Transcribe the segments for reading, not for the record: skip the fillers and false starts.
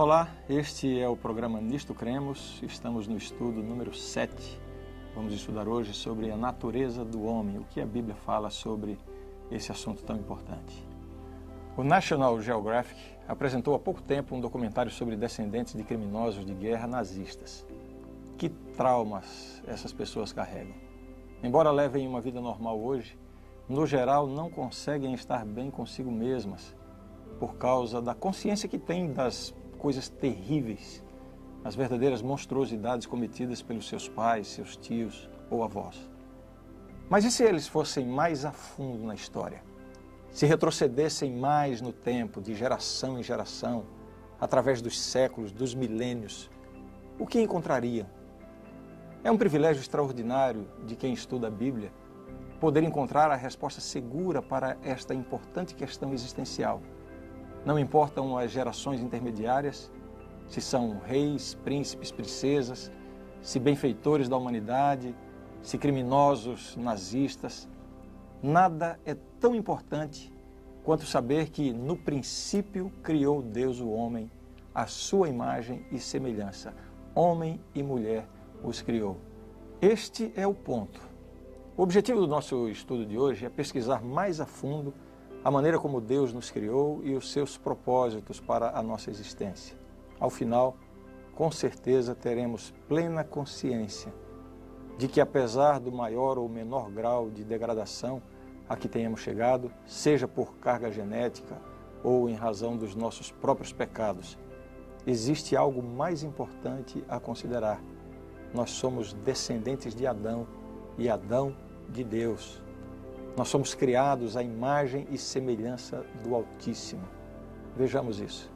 Olá, este é o programa Nisto Cremos, estamos no estudo número 7. Vamos estudar hoje sobre a natureza do homem, o que a Bíblia fala sobre esse assunto tão importante. O National Geographic apresentou há pouco tempo um documentário sobre descendentes de criminosos de guerra nazistas. Que traumas essas pessoas carregam. Embora levem uma vida normal hoje, no geral não conseguem estar bem consigo mesmas por causa da consciência que têm das coisas terríveis, as verdadeiras monstruosidades cometidas pelos seus pais, seus tios ou avós. Mas e se eles fossem mais a fundo na história? Se retrocedessem mais no tempo, de geração em geração, através dos séculos, dos milênios, o que encontrariam? É um privilégio extraordinário de quem estuda a Bíblia poder encontrar a resposta segura para esta importante questão existencial. Não importam as gerações intermediárias, se são reis, príncipes, princesas, se benfeitores da humanidade, se criminosos, nazistas. Nada é tão importante quanto saber que no princípio criou Deus o homem, à sua imagem e semelhança. Homem e mulher os criou. Este é o ponto. O objetivo do nosso estudo de hoje é pesquisar mais a fundo a maneira como Deus nos criou e os seus propósitos para a nossa existência. Ao final, com certeza teremos plena consciência de que, apesar do maior ou menor grau de degradação a que tenhamos chegado, seja por carga genética ou em razão dos nossos próprios pecados, existe algo mais importante a considerar. Nós somos descendentes de Adão e Adão de Deus. Nós somos criados à imagem e semelhança do Altíssimo. Vejamos isso.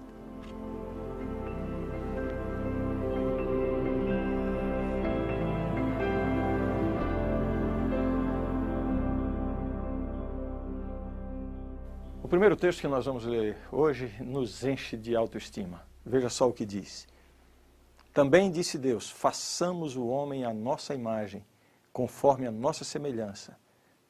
O primeiro texto que nós vamos ler hoje nos enche de autoestima. Veja só o que diz. Também disse Deus, façamos o homem à nossa imagem, conforme a nossa semelhança.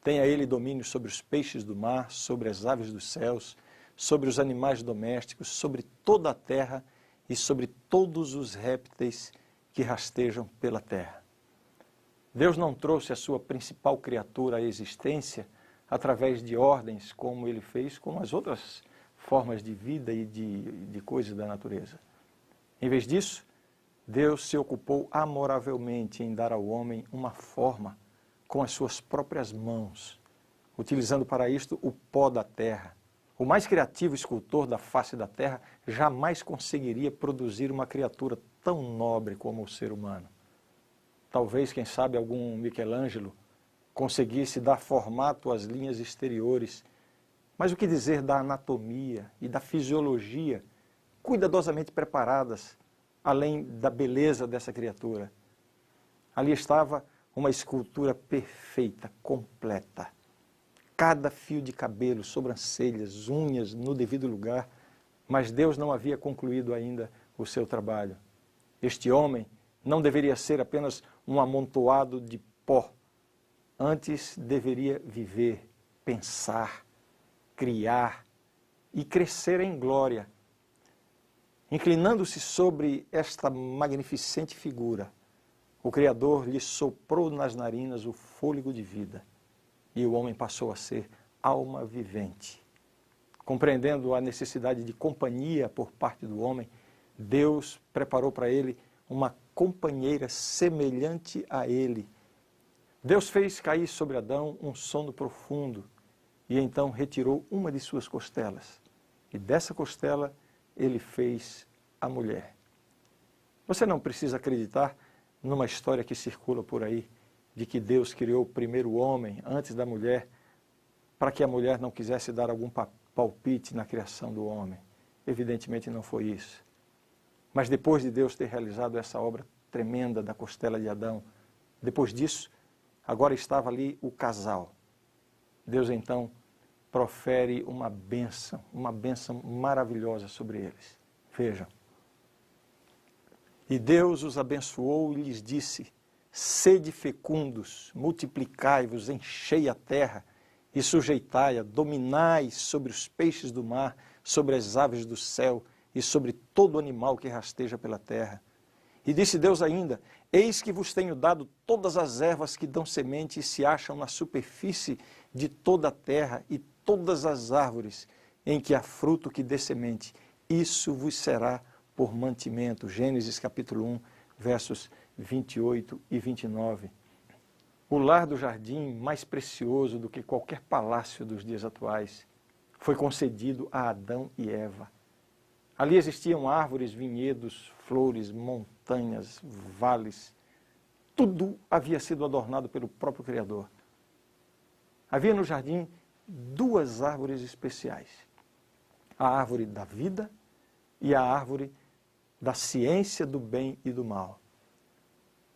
Tenha ele domínio sobre os peixes do mar, sobre as aves dos céus, sobre os animais domésticos, sobre toda a terra e sobre todos os répteis que rastejam pela terra. Deus não trouxe a sua principal criatura à existência através de ordens, como ele fez com as outras formas de vida e de coisas da natureza. Em vez disso, Deus se ocupou amoravelmente em dar ao homem uma forma com as suas próprias mãos, utilizando para isto o pó da terra. O mais criativo escultor da face da terra jamais conseguiria produzir uma criatura tão nobre como o ser humano. Talvez, quem sabe, algum Michelangelo conseguisse dar formato às linhas exteriores, mas o que dizer da anatomia e da fisiologia cuidadosamente preparadas, além da beleza dessa criatura? Ali estava uma escultura perfeita, completa. Cada fio de cabelo, sobrancelhas, unhas no devido lugar, mas Deus não havia concluído ainda o seu trabalho. Este homem não deveria ser apenas um amontoado de pó. Antes deveria viver, pensar, criar e crescer em glória. Inclinando-se sobre esta magnificente figura, o Criador lhe soprou nas narinas o fôlego de vida e o homem passou a ser alma vivente. Compreendendo a necessidade de companhia por parte do homem, Deus preparou para ele uma companheira semelhante a ele. Deus fez cair sobre Adão um sono profundo e então retirou uma de suas costelas. E dessa costela ele fez a mulher. Você não precisa acreditar numa história que circula por aí, de que Deus criou primeiro o homem antes da mulher, para que a mulher não quisesse dar algum palpite na criação do homem. Evidentemente não foi isso. Mas depois de Deus ter realizado essa obra tremenda da costela de Adão, depois disso, agora estava ali o casal. Deus então profere uma bênção maravilhosa sobre eles. Vejam. E Deus os abençoou e lhes disse, sede fecundos, multiplicai-vos, enchei a terra e sujeitai-a, dominai sobre os peixes do mar, sobre as aves do céu e sobre todo animal que rasteja pela terra. E disse Deus ainda: eis que vos tenho dado todas as ervas que dão semente e se acham na superfície de toda a terra, e todas as árvores em que há fruto que dê semente. Isso vos será por mantimento. Gênesis capítulo 1, versos 28 e 29. O lar do jardim, mais precioso do que qualquer palácio dos dias atuais, foi concedido a Adão e Eva. Ali existiam árvores, vinhedos, flores, montanhas, vales. Tudo havia sido adornado pelo próprio Criador. Havia no jardim duas árvores especiais: a árvore da vida e a árvore da ciência do bem e do mal.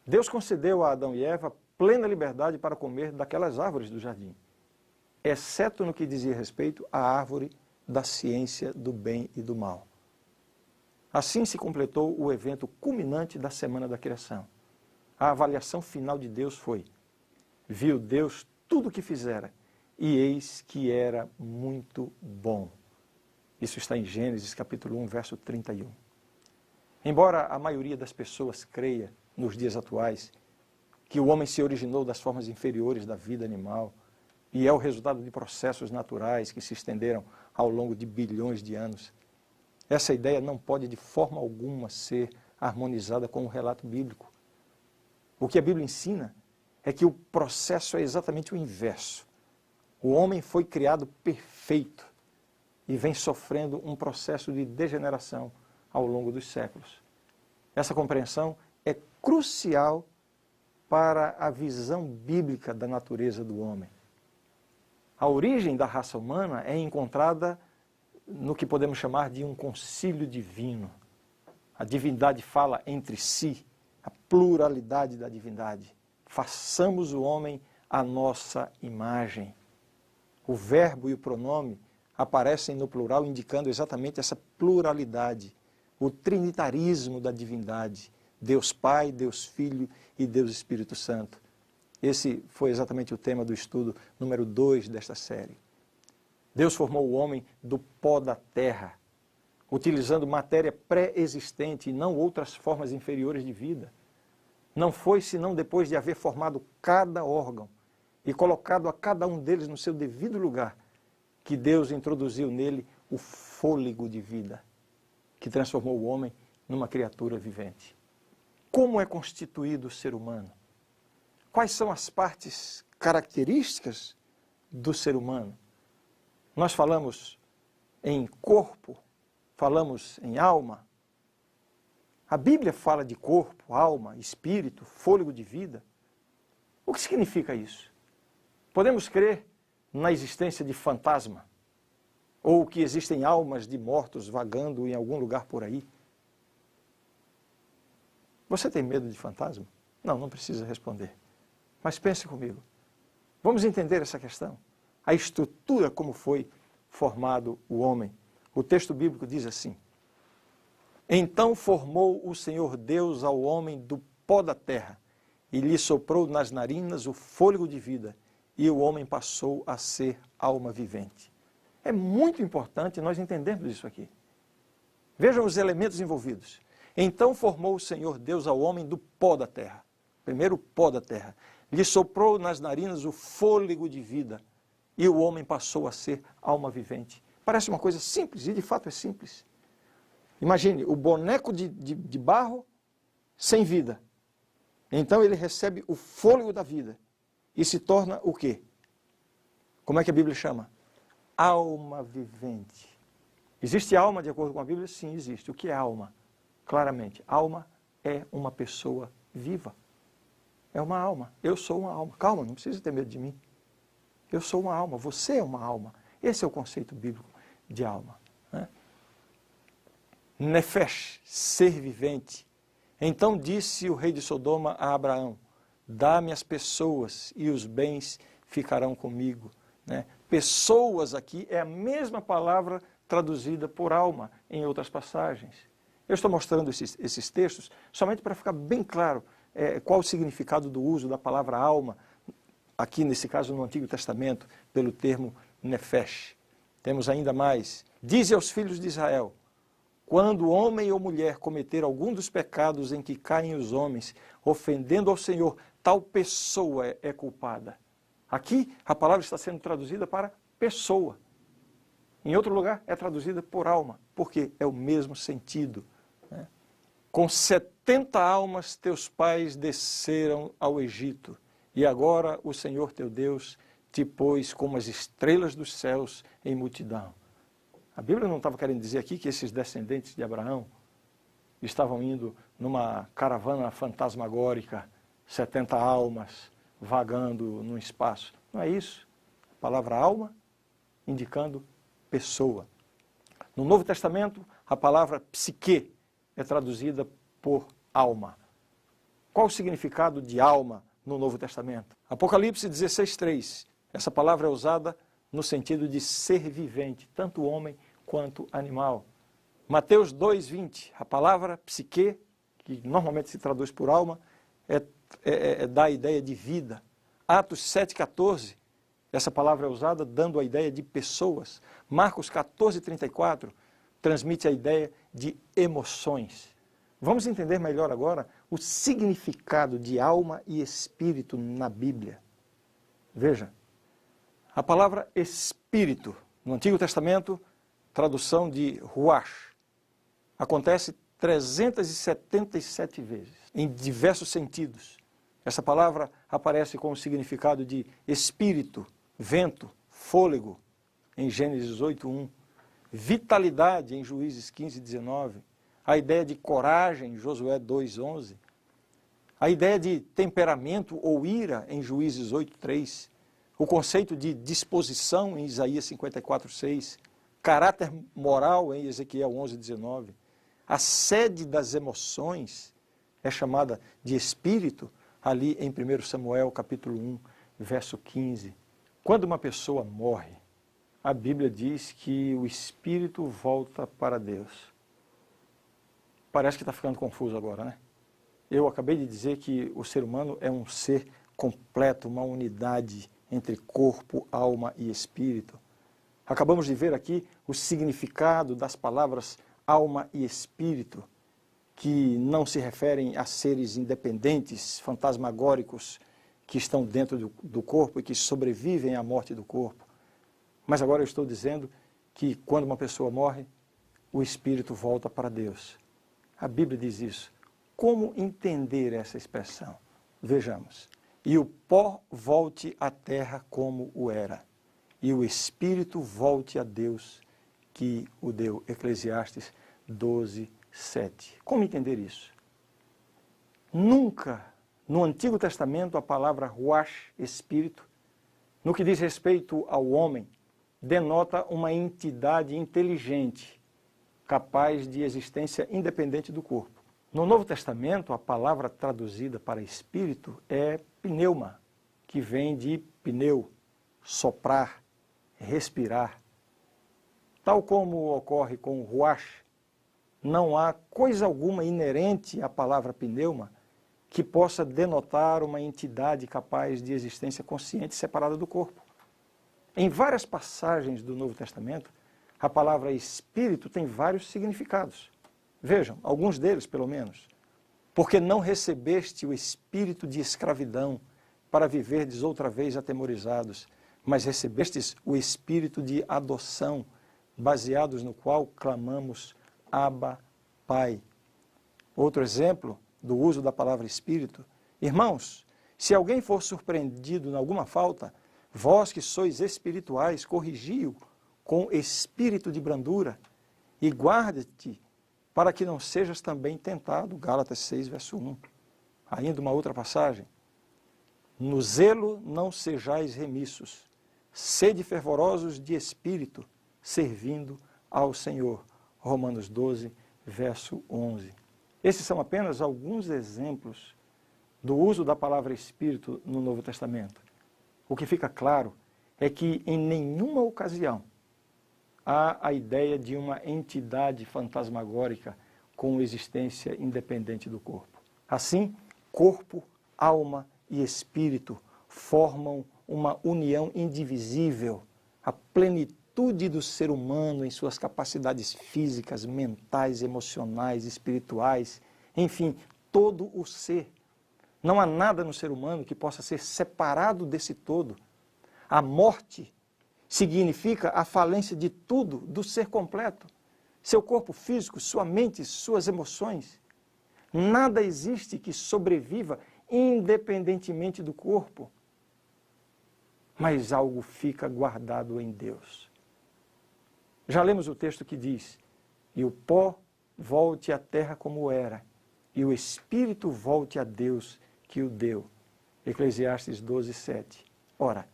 Deus concedeu a Adão e Eva plena liberdade para comer daquelas árvores do jardim, exceto no que dizia respeito à árvore da ciência do bem e do mal. Assim se completou o evento culminante da Semana da Criação. A avaliação final de Deus foi: viu Deus tudo o que fizera, e eis que era muito bom. Isso está em Gênesis capítulo 1, verso 31. Embora a maioria das pessoas creia, nos dias atuais, que o homem se originou das formas inferiores da vida animal e é o resultado de processos naturais que se estenderam ao longo de bilhões de anos, essa ideia não pode de forma alguma ser harmonizada com o relato bíblico. O que a Bíblia ensina é que o processo é exatamente o inverso. O homem foi criado perfeito e vem sofrendo um processo de degeneração ao longo dos séculos. Essa compreensão é crucial para a visão bíblica da natureza do homem. A origem da raça humana é encontrada no que podemos chamar de um concílio divino. A divindade fala entre si, a pluralidade da divindade. Façamos o homem à nossa imagem. O verbo e o pronome aparecem no plural, indicando exatamente essa pluralidade, o trinitarismo da divindade. Deus Pai, Deus Filho e Deus Espírito Santo. Esse foi exatamente o tema do estudo número 2 desta série. Deus formou o homem do pó da terra, utilizando matéria pré-existente e não outras formas inferiores de vida. Não foi senão depois de haver formado cada órgão e colocado a cada um deles no seu devido lugar, que Deus introduziu nele o fôlego de vida, que transformou o homem numa criatura vivente. Como é constituído o ser humano? Quais são as partes características do ser humano? Nós falamos em corpo, falamos em alma. A Bíblia fala de corpo, alma, espírito, fôlego de vida. O que significa isso? Podemos crer na existência de fantasma, ou que existem almas de mortos vagando em algum lugar por aí. Você tem medo de fantasma? Não, não precisa responder. Mas pense comigo. Vamos entender essa questão. A estrutura como foi formado o homem. O texto bíblico diz assim: então formou o Senhor Deus ao homem do pó da terra, e lhe soprou nas narinas o fôlego de vida, e o homem passou a ser alma vivente. É muito importante nós entendermos isso aqui. Vejam os elementos envolvidos. Então formou o Senhor Deus ao homem do pó da terra. Primeiro o pó da terra. Lhe soprou nas narinas o fôlego de vida, e o homem passou a ser alma vivente. Parece uma coisa simples, e de fato é simples. Imagine, o boneco de barro sem vida. Então ele recebe o fôlego da vida e se torna o quê? Como é que a Bíblia chama? Alma vivente. Existe alma de acordo com a Bíblia? Sim, existe. O que é alma? Claramente, alma é uma pessoa viva. É uma alma. Eu sou uma alma. Calma, não precisa ter medo de mim. Eu sou uma alma, você é uma alma. Esse é o conceito bíblico de alma. Né? Nefesh, ser vivente. Então disse o rei de Sodoma a Abraão: dá-me as pessoas e os bens ficarão comigo. Né? Pessoas aqui é a mesma palavra traduzida por alma em outras passagens. Eu estou mostrando esses textos somente para ficar bem claro qual o significado do uso da palavra alma, aqui nesse caso no Antigo Testamento, pelo termo nefesh. Temos ainda mais. Dize aos filhos de Israel: Quando homem ou mulher cometer algum dos pecados em que caem os homens, ofendendo ao Senhor, tal pessoa é culpada. Aqui a palavra está sendo traduzida para pessoa. Em outro lugar é traduzida por alma, porque é o mesmo sentido. Né? Com 70 almas teus pais desceram ao Egito, e agora o Senhor teu Deus te pôs como as estrelas dos céus em multidão. A Bíblia não estava querendo dizer aqui que esses descendentes de Abraão estavam indo numa caravana fantasmagórica, 70 almas vagando no espaço. Não é isso. A palavra alma indicando pessoa. No Novo Testamento, a palavra psique é traduzida por alma. Qual o significado de alma no Novo Testamento? Apocalipse 16:3. Essa palavra é usada no sentido de ser vivente, tanto homem quanto animal. Mateus 2:20. A palavra psique, que normalmente se traduz por alma, dá a ideia de vida. Atos 7:14. Essa palavra é usada dando a ideia de pessoas. Marcos 14:34 transmite a ideia de emoções. Vamos entender melhor agora o significado de alma e espírito na Bíblia. Veja, a palavra espírito, no Antigo Testamento, tradução de ruach, acontece 377 vezes, em diversos sentidos. Essa palavra aparece com o significado de espírito, vento, fôlego, em Gênesis 8:1, vitalidade, em Juízes 15:19, a ideia de coragem, em Josué 2:11, a ideia de temperamento ou ira, em Juízes 8:3, o conceito de disposição, em Isaías 54:6, caráter moral, em Ezequiel 11:19, a sede das emoções é chamada de espírito, ali em 1 Samuel capítulo 1, verso 15. Quando uma pessoa morre, a Bíblia diz que o espírito volta para Deus. Parece que está ficando confuso agora, né? Eu acabei de dizer que o ser humano é um ser completo, uma unidade entre corpo, alma e espírito. Acabamos de ver aqui o significado das palavras alma e espírito, que não se referem a seres independentes, fantasmagóricos, que estão dentro do corpo e que sobrevivem à morte do corpo. Mas agora eu estou dizendo que quando uma pessoa morre, o espírito volta para Deus. A Bíblia diz isso. Como entender essa expressão? Vejamos. E o pó volte à terra como o era, e o espírito volte a Deus que o deu. Eclesiastes 12:7. Como entender isso? Nunca no Antigo Testamento a palavra ruach, espírito, no que diz respeito ao homem, denota uma entidade inteligente, capaz de existência independente do corpo. No Novo Testamento, a palavra traduzida para espírito é pneuma, que vem de pneu, soprar, respirar. Tal como ocorre com o ruach, não há coisa alguma inerente à palavra pneuma que possa denotar uma entidade capaz de existência consciente separada do corpo. Em várias passagens do Novo Testamento, a palavra espírito tem vários significados. Vejam, alguns deles pelo menos. Porque não recebeste o espírito de escravidão para viverdes outra vez atemorizados, mas recebestes o espírito de adoção, baseados no qual clamamos Abba, Pai. Outro exemplo do uso da palavra espírito. Irmãos, se alguém for surpreendido em alguma falta, vós que sois espirituais, corrigi-o com espírito de brandura e guarde-te para que não sejas também tentado. Gálatas 6, verso 1. Ainda uma outra passagem. No zelo não sejais remissos, sede fervorosos de espírito, servindo ao Senhor. Romanos 12, verso 11. Esses são apenas alguns exemplos do uso da palavra espírito no Novo Testamento. O que fica claro é que em nenhuma ocasião há a ideia de uma entidade fantasmagórica com existência independente do corpo. Assim, corpo, alma e espírito formam uma união indivisível, a plenitude plenitude do ser humano em suas capacidades físicas, mentais, emocionais, espirituais, enfim, todo o ser. Não há nada no ser humano que possa ser separado desse todo. A morte significa a falência de tudo, do ser completo. Seu corpo físico, sua mente, suas emoções. Nada existe que sobreviva independentemente do corpo. Mas algo fica guardado em Deus. Já lemos o texto que diz: e o pó volte à terra como era, e o espírito volte a Deus que o deu. Eclesiastes 12, 7. Ora,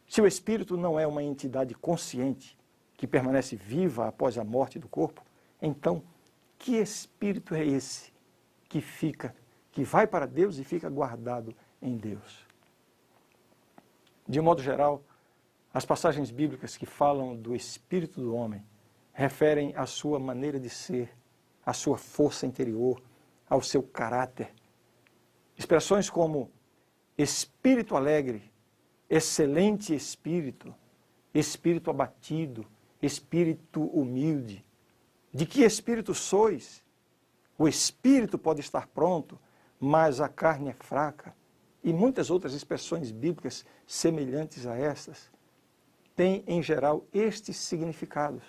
se o espírito não é uma entidade consciente, que permanece viva após a morte do corpo, então, que espírito é esse que vai para Deus e fica guardado em Deus? De um modo geral, as passagens bíblicas que falam do espírito do homem referem à sua maneira de ser, à sua força interior, ao seu caráter. Expressões como espírito alegre, excelente espírito, espírito abatido, espírito humilde. De que espírito sois? O espírito pode estar pronto, mas a carne é fraca. E muitas outras expressões bíblicas semelhantes a estas têm, em geral, estes significados.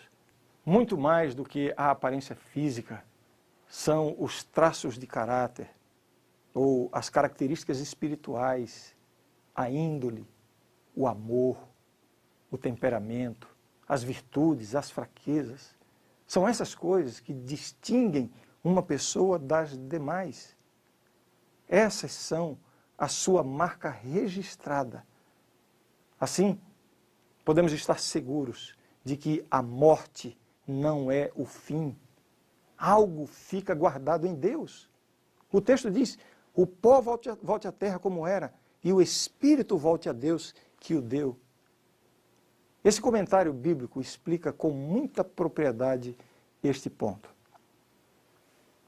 Muito mais do que a aparência física, são os traços de caráter, ou as características espirituais, a índole, o amor, o temperamento, as virtudes, as fraquezas. São essas coisas que distinguem uma pessoa das demais. Essas são a sua marca registrada. Assim, podemos estar seguros de que a morte não é o fim. Algo fica guardado em Deus. O texto diz: o pó volte à terra como era, e o espírito volte a Deus que o deu. Esse comentário bíblico explica com muita propriedade este ponto.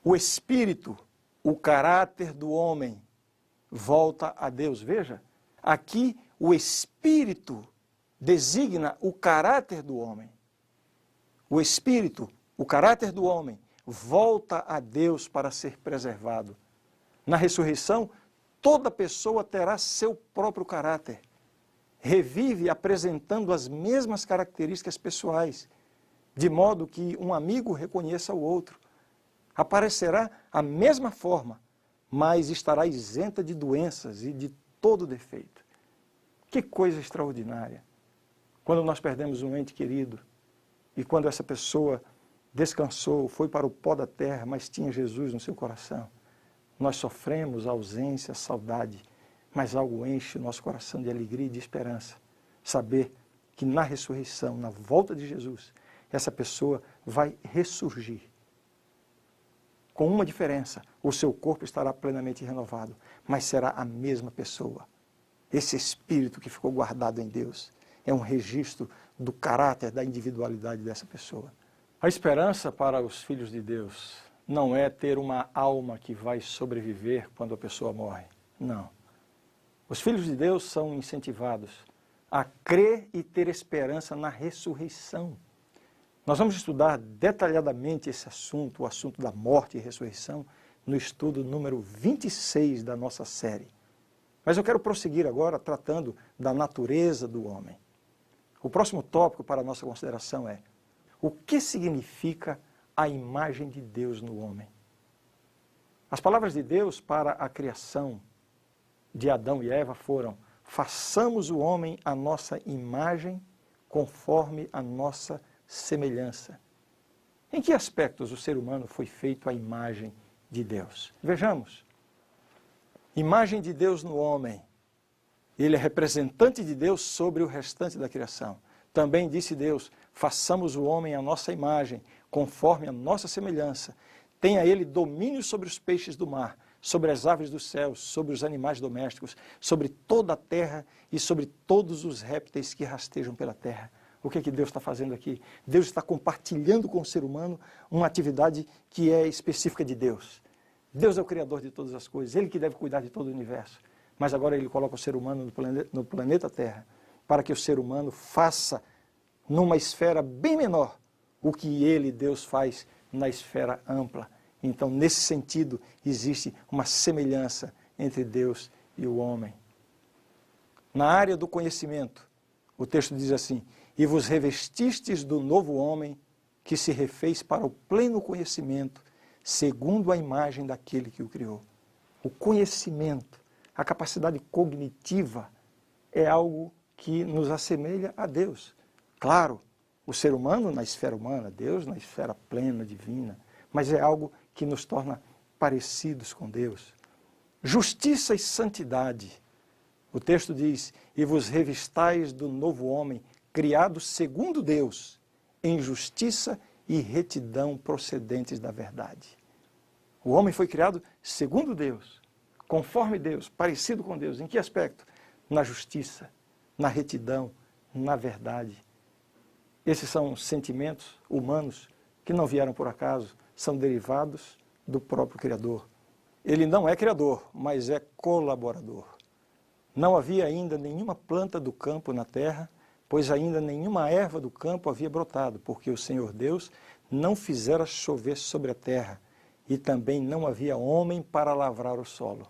O espírito, o caráter do homem, volta a Deus. Veja, aqui o espírito designa o caráter do homem. O espírito, o caráter do homem, volta a Deus para ser preservado. Na ressurreição, toda pessoa terá seu próprio caráter. Revive apresentando as mesmas características pessoais, de modo que um amigo reconheça o outro. Aparecerá a mesma forma, mas estará isenta de doenças e de todo defeito. Que coisa extraordinária! Quando nós perdemos um ente querido, e quando essa pessoa descansou, foi para o pó da terra, mas tinha Jesus no seu coração, nós sofremos a ausência, a saudade, mas algo enche o nosso coração de alegria e de esperança. Saber que na ressurreição, na volta de Jesus, essa pessoa vai ressurgir. Com uma diferença: o seu corpo estará plenamente renovado, mas será a mesma pessoa. Esse espírito que ficou guardado em Deus é um registro do caráter, da individualidade dessa pessoa. A esperança para os filhos de Deus não é ter uma alma que vai sobreviver quando a pessoa morre. Não. Os filhos de Deus são incentivados a crer e ter esperança na ressurreição. Nós vamos estudar detalhadamente esse assunto, o assunto da morte e ressurreição, no estudo número 26 da nossa série. Mas eu quero prosseguir agora tratando da natureza do homem. O próximo tópico para a nossa consideração é: o que significa a imagem de Deus no homem? As palavras de Deus para a criação de Adão e Eva foram: façamos o homem à nossa imagem, conforme a nossa semelhança. Em que aspectos o ser humano foi feito à imagem de Deus? Vejamos. Imagem de Deus no homem. Ele é representante de Deus sobre o restante da criação. Também disse Deus: façamos o homem à nossa imagem, conforme a nossa semelhança. Tenha ele domínio sobre os peixes do mar, sobre as aves dos céus, sobre os animais domésticos, sobre toda a terra e sobre todos os répteis que rastejam pela terra. O que Deus está fazendo aqui? Deus está compartilhando com o ser humano uma atividade que é específica de Deus. Deus é o Criador de todas as coisas, Ele que deve cuidar de todo o universo. Mas agora Ele coloca o ser humano no planeta Terra, para que o ser humano faça numa esfera bem menor, o que ele, Deus, faz na esfera ampla. Então, nesse sentido, existe uma semelhança entre Deus e o homem. Na área do conhecimento, o texto diz assim: e vos revestistes do novo homem, que se refez para o pleno conhecimento, segundo a imagem daquele que o criou. O conhecimento, a capacidade cognitiva, é algo que nos assemelha a Deus. Claro, o ser humano na esfera humana, Deus na esfera plena, divina, mas é algo que nos torna parecidos com Deus. Justiça e santidade. O texto diz: e vos revistais do novo homem, criado segundo Deus, em justiça e retidão procedentes da verdade. O homem foi criado segundo Deus, conforme Deus, parecido com Deus. Em que aspecto? Na justiça, na retidão, na verdade. Esses são sentimentos humanos que não vieram por acaso, são derivados do próprio Criador. Ele não é Criador, mas é colaborador. Não havia ainda nenhuma planta do campo na terra, pois ainda nenhuma erva do campo havia brotado, porque o Senhor Deus não fizera chover sobre a terra, e também não havia homem para lavrar o solo.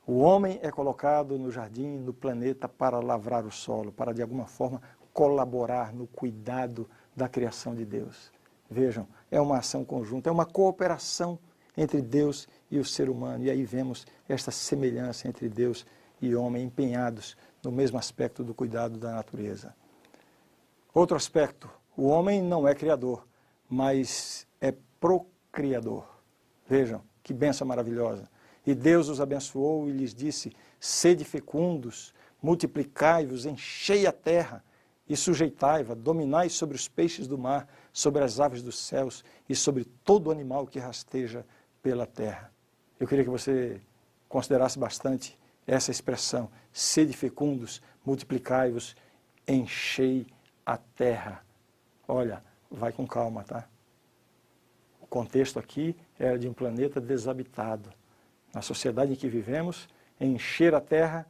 O homem é colocado no jardim, no planeta, para lavrar o solo, para de alguma forma colaborar no cuidado da criação de Deus. Vejam, é uma ação conjunta, é uma cooperação entre Deus e o ser humano. E aí vemos esta semelhança entre Deus e homem empenhados no mesmo aspecto do cuidado da natureza. Outro aspecto, o homem não é criador, mas é procriador. Vejam, que bênção maravilhosa. E Deus os abençoou e lhes disse: sede fecundos, multiplicai-vos, enchei a terra e sujeitai-a, dominai sobre os peixes do mar, sobre as aves dos céus e sobre todo animal que rasteja pela terra. Eu queria que você considerasse bastante essa expressão: sede fecundos, multiplicai-vos, enchei a terra. Olha, vai com calma, tá? O contexto aqui era de um planeta desabitado. Na sociedade em que vivemos, encher a terra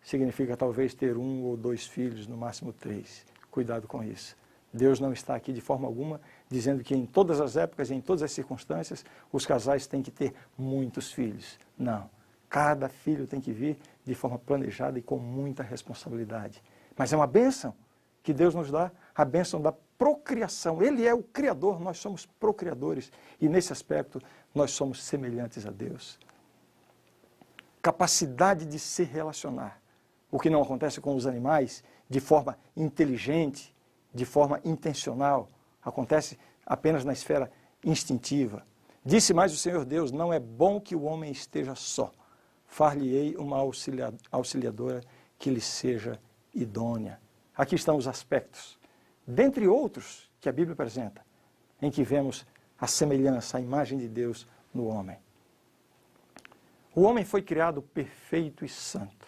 significa talvez ter 1 ou 2 filhos, no máximo 3. Cuidado com isso. Deus não está aqui de forma alguma dizendo que em todas as épocas, em todas as circunstâncias, os casais têm que ter muitos filhos. Não. Cada filho tem que vir de forma planejada e com muita responsabilidade. Mas é uma bênção que Deus nos dá, a bênção da procriação. Ele é o Criador, nós somos procriadores. E nesse aspecto, nós somos semelhantes a Deus. Capacidade de se relacionar. O que não acontece com os animais de forma inteligente, de forma intencional, acontece apenas na esfera instintiva. Disse mais o Senhor Deus: não é bom que o homem esteja só. Far-lhe-ei uma auxiliadora que lhe seja idônea. Aqui estão os aspectos, dentre outros que a Bíblia apresenta, em que vemos a semelhança, a imagem de Deus no homem. O homem foi criado perfeito e santo,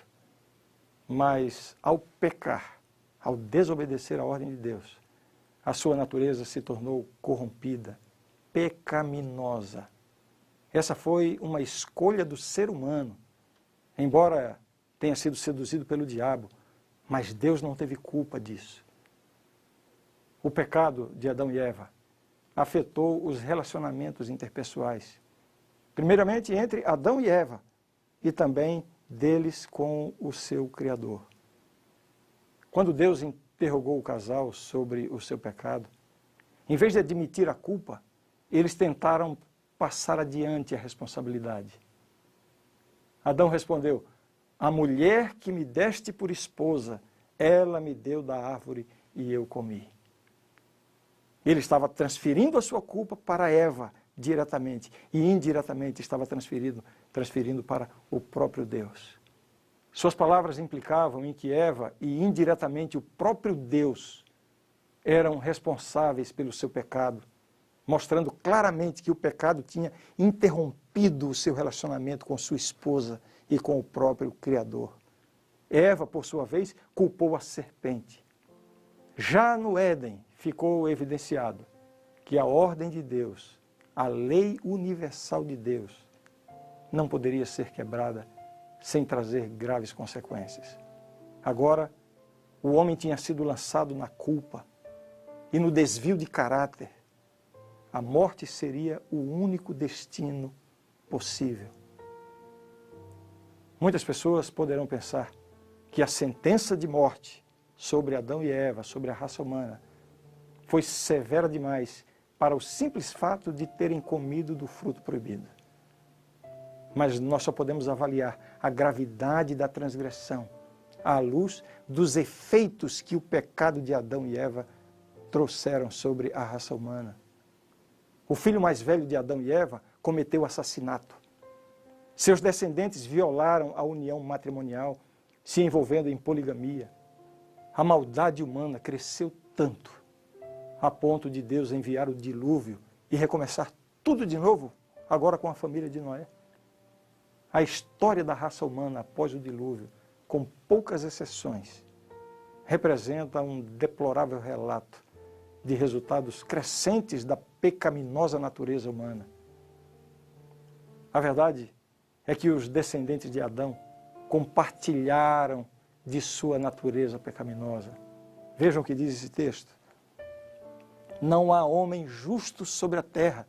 mas ao pecar, ao desobedecer à ordem de Deus, a sua natureza se tornou corrompida, pecaminosa. Essa foi uma escolha do ser humano, embora tenha sido seduzido pelo diabo, mas Deus não teve culpa disso. O pecado de Adão e Eva afetou os relacionamentos interpessoais, primeiramente entre Adão e Eva, e também deles com o seu Criador. Quando Deus interrogou o casal sobre o seu pecado, em vez de admitir a culpa, eles tentaram passar adiante a responsabilidade. Adão respondeu: a mulher que me deste por esposa, ela me deu da árvore e eu comi. Ele estava transferindo a sua culpa para Eva diretamente e indiretamente estava transferindo para o próprio Deus. Suas palavras implicavam em que Eva e indiretamente o próprio Deus eram responsáveis pelo seu pecado, mostrando claramente que o pecado tinha interrompido o seu relacionamento com sua esposa e com o próprio Criador. Eva, por sua vez, culpou a serpente. Já no Éden ficou evidenciado que a ordem de Deus, a lei universal de Deus, não poderia ser quebrada sem trazer graves consequências. Agora, o homem tinha sido lançado na culpa e no desvio de caráter, a morte seria o único destino possível. Muitas pessoas poderão pensar que a sentença de morte sobre Adão e Eva, sobre a raça humana, foi severa demais para o simples fato de terem comido do fruto proibido. Mas nós só podemos avaliar a gravidade da transgressão à luz dos efeitos que o pecado de Adão e Eva trouxeram sobre a raça humana. O filho mais velho de Adão e Eva cometeu assassinato. Seus descendentes violaram a união matrimonial, se envolvendo em poligamia. A maldade humana cresceu tanto, a ponto de Deus enviar o dilúvio e recomeçar tudo de novo, agora com a família de Noé. A história da raça humana após o dilúvio, com poucas exceções, representa um deplorável relato de resultados crescentes da pecaminosa natureza humana. A verdade é que os descendentes de Adão compartilharam de sua natureza pecaminosa. Vejam o que diz esse texto. Não há homem justo sobre a terra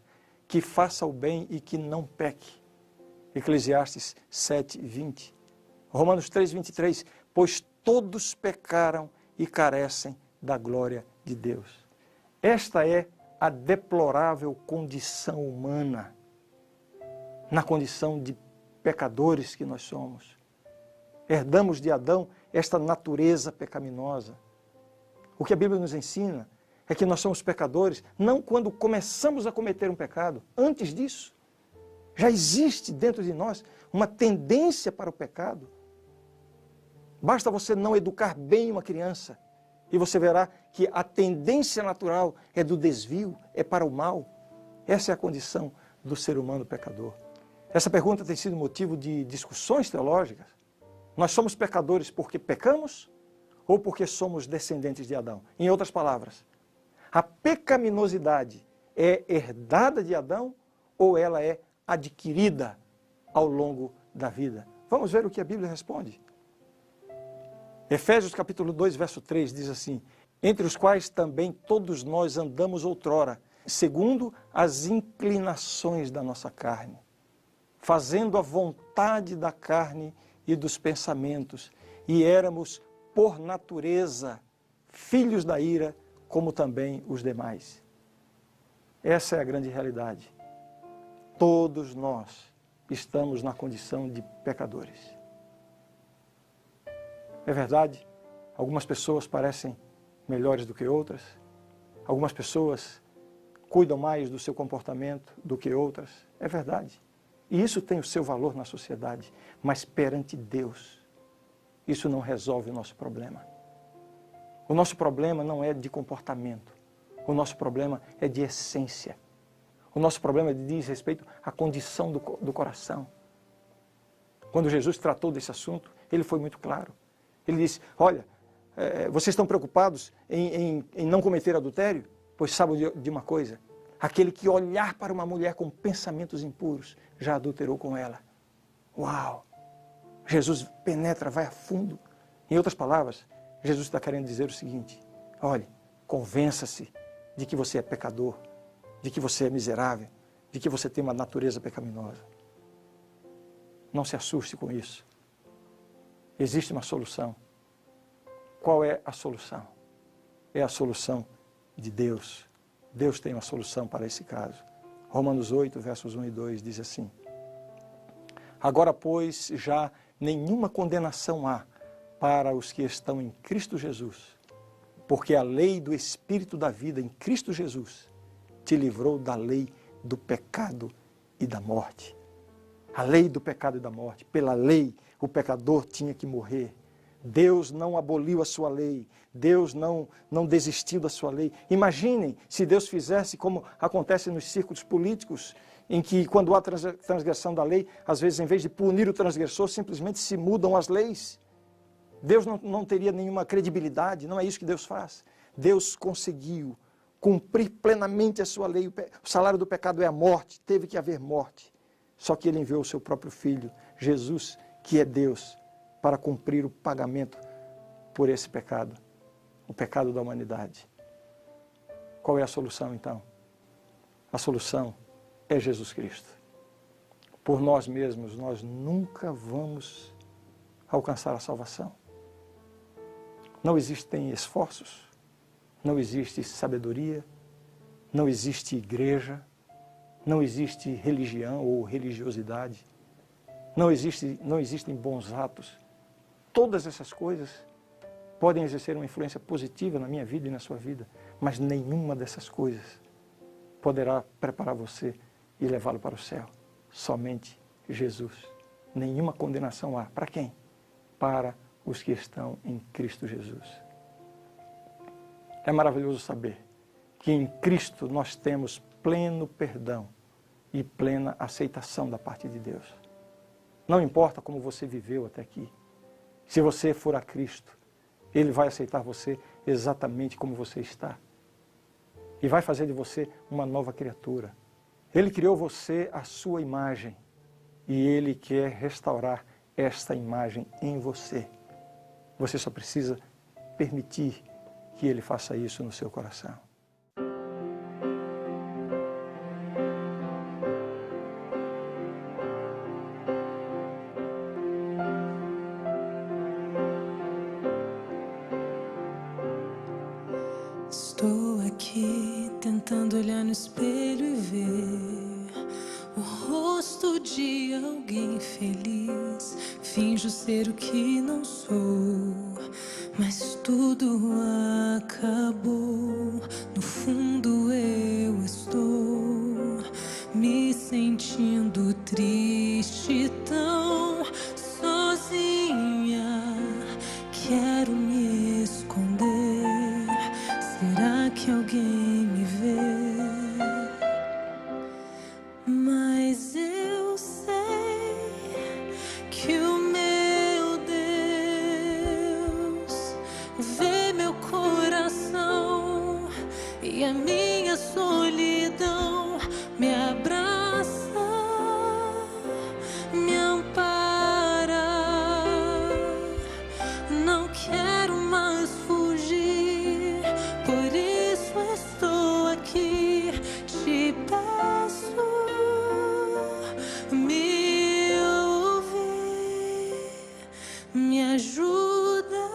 que faça o bem e que não peque. Eclesiastes 7:20. Romanos 3:23. Pois todos pecaram e carecem da glória de Deus. Esta é a deplorável condição humana, na condição de pecadores que nós somos. Herdamos de Adão esta natureza pecaminosa. O que a Bíblia nos ensina é que nós somos pecadores não quando começamos a cometer um pecado. Antes disso, já existe dentro de nós uma tendência para o pecado. Basta você não educar bem uma criança e você verá que a tendência natural é do desvio, é para o mal. Essa é a condição do ser humano pecador. Essa pergunta tem sido motivo de discussões teológicas. Nós somos pecadores porque pecamos ou porque somos descendentes de Adão? Em outras palavras, a pecaminosidade é herdada de Adão ou ela é adquirida ao longo da vida? Vamos ver o que a Bíblia responde. Efésios capítulo 2, verso 3 diz assim: entre os quais também todos nós andamos outrora, segundo as inclinações da nossa carne, fazendo a vontade da carne e dos pensamentos, e éramos, por natureza, filhos da ira, como também os demais. Essa é a grande realidade. Todos nós estamos na condição de pecadores. É verdade, algumas pessoas parecem melhores do que outras, algumas pessoas cuidam mais do seu comportamento do que outras, é verdade. E isso tem o seu valor na sociedade, mas perante Deus, isso não resolve o nosso problema. O nosso problema não é de comportamento, o nosso problema é de essência. O nosso problema diz respeito à condição do coração. Quando Jesus tratou desse assunto, ele foi muito claro. Ele disse, olha, vocês estão preocupados em não cometer adultério? Pois sabem de uma coisa, aquele que olhar para uma mulher com pensamentos impuros, já adulterou com ela. Uau! Jesus penetra, vai a fundo. Em outras palavras, Jesus está querendo dizer o seguinte, olhe, convença-se de que você é pecador, de que você é miserável, de que você tem uma natureza pecaminosa. Não se assuste com isso. Existe uma solução. Qual é a solução? É a solução de Deus. Deus tem uma solução para esse caso. Romanos 8, versos 1 e 2 diz assim: agora, pois, já nenhuma condenação há para os que estão em Cristo Jesus, porque a lei do Espírito da vida em Cristo Jesus te livrou da lei do pecado e da morte. A lei do pecado e da morte. Pela lei, o pecador tinha que morrer. Deus não aboliu a sua lei. Deus não desistiu da sua lei. Imaginem se Deus fizesse como acontece nos círculos políticos, em que quando há transgressão da lei, às vezes em vez de punir o transgressor, simplesmente se mudam as leis. Deus não teria nenhuma credibilidade, não é isso que Deus faz. Deus conseguiu cumprir plenamente a sua lei. O salário do pecado é a morte, teve que haver morte. Só que ele enviou o seu próprio Filho, Jesus, que é Deus, para cumprir o pagamento por esse pecado, o pecado da humanidade. Qual é a solução então? A solução é Jesus Cristo. Por nós mesmos, nós nunca vamos alcançar a salvação. Não existem esforços, não existe sabedoria, não existe igreja, não existe religião ou religiosidade, não existem bons atos. Todas essas coisas podem exercer uma influência positiva na minha vida e na sua vida, mas nenhuma dessas coisas poderá preparar você e levá-lo para o céu. Somente Jesus. Nenhuma condenação há. Para quem? Para os que estão em Cristo Jesus. É maravilhoso saber que em Cristo nós temos pleno perdão e plena aceitação da parte de Deus. Não importa como você viveu até aqui. Se você for a Cristo, Ele vai aceitar você exatamente como você está. E vai fazer de você uma nova criatura. Ele criou você à sua imagem. E Ele quer restaurar esta imagem em você. Você só precisa permitir que Ele faça isso no seu coração. Estou aqui tentando olhar no espelho e ver o rosto de alguém feliz. Finjo ser o que não sou, mas tudo acabou. No fundo eu estou me sentindo triste, tão sozinha. Quero me esconder. Será que alguém me vê? Mas eu sei que o meu Deus vê meu coração e a minha solidão me abraça, me ampara. Não quero mais fugir, por isso estou aqui. Te peço, me ouvir, me ajuda.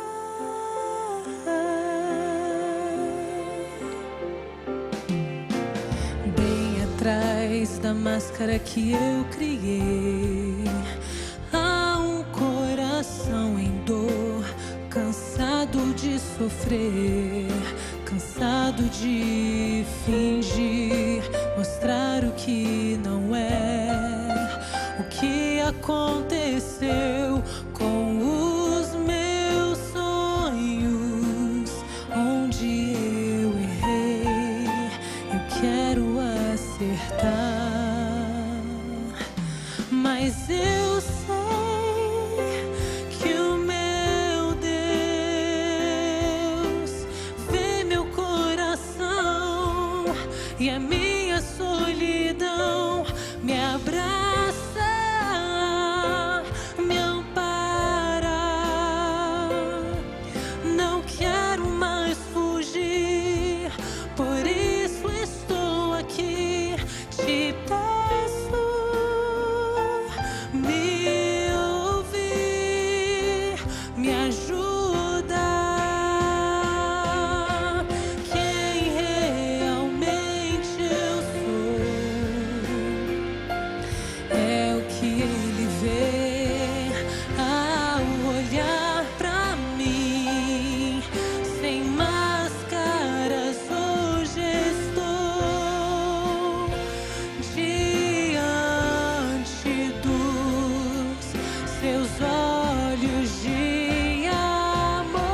Bem atrás da máscara que eu criei, há um coração em dor, cansado de sofrer, cansado de fingir, mostrar o que não é. O que aconteceu com os meus sonhos? Onde eu errei, eu quero acertar. Mas eu sei que o meu Deus vê meu coração e a minha solidão me abraça, me ampara. Não quero mais fugir, por isso estou aqui. Te peço, me ouvir, me ajuda. Quem realmente eu sou é o que Ele vê ao olhar pra mim. Sem máscaras hoje estou diante dos seus olhos de amor.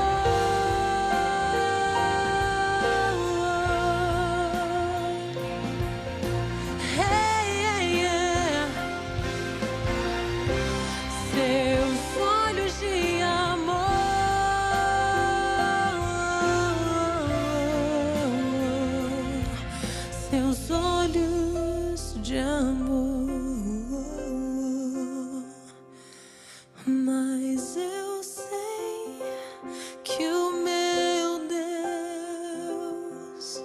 Hey, yeah, yeah. Seus olhos de amor, seus olhos de amor. Mas eu sei que o meu Deus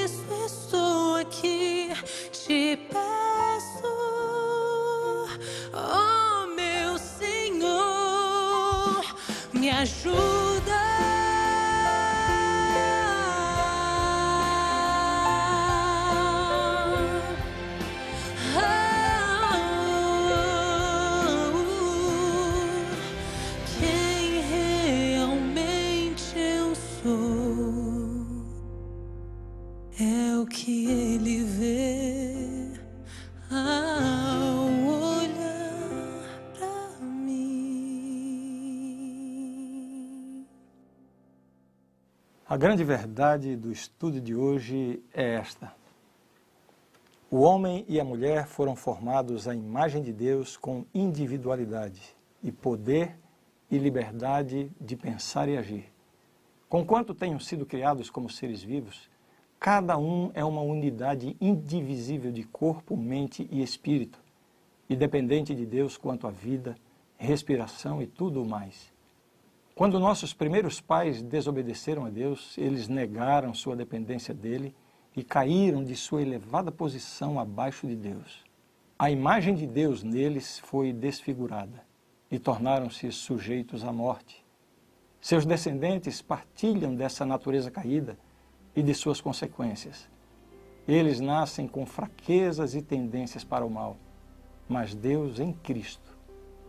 isso estou aqui, te peço, oh meu Senhor, me ajuda. Quem realmente eu sou é o que Ele vê ao olhar pra mim. A grande verdade do estudo de hoje é esta: o homem e a mulher foram formados à imagem de Deus com individualidade e poder e liberdade de pensar e agir. Conquanto tenham sido criados como seres vivos, cada um é uma unidade indivisível de corpo, mente e espírito, e dependente de Deus quanto à vida, respiração e tudo o mais. Quando nossos primeiros pais desobedeceram a Deus, eles negaram sua dependência dele e caíram de sua elevada posição abaixo de Deus. A imagem de Deus neles foi desfigurada e tornaram-se sujeitos à morte. Seus descendentes partilham dessa natureza caída e de suas consequências. Eles nascem com fraquezas e tendências para o mal, mas Deus, em Cristo,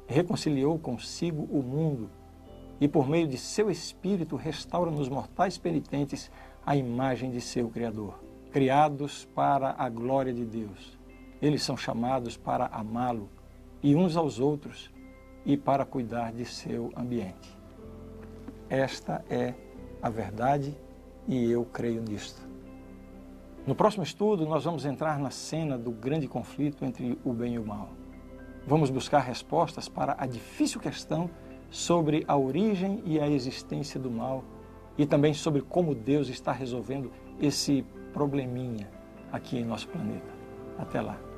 reconciliou consigo o mundo e, por meio de seu Espírito, restaura nos mortais penitentes a imagem de seu Criador. Criados para a glória de Deus, eles são chamados para amá-lo e uns aos outros e para cuidar de seu ambiente. Esta é a verdade e eu creio nisto. No próximo estudo, nós vamos entrar na cena do grande conflito entre o bem e o mal. Vamos buscar respostas para a difícil questão sobre a origem e a existência do mal e também sobre como Deus está resolvendo esse probleminha aqui em nosso planeta. Até lá.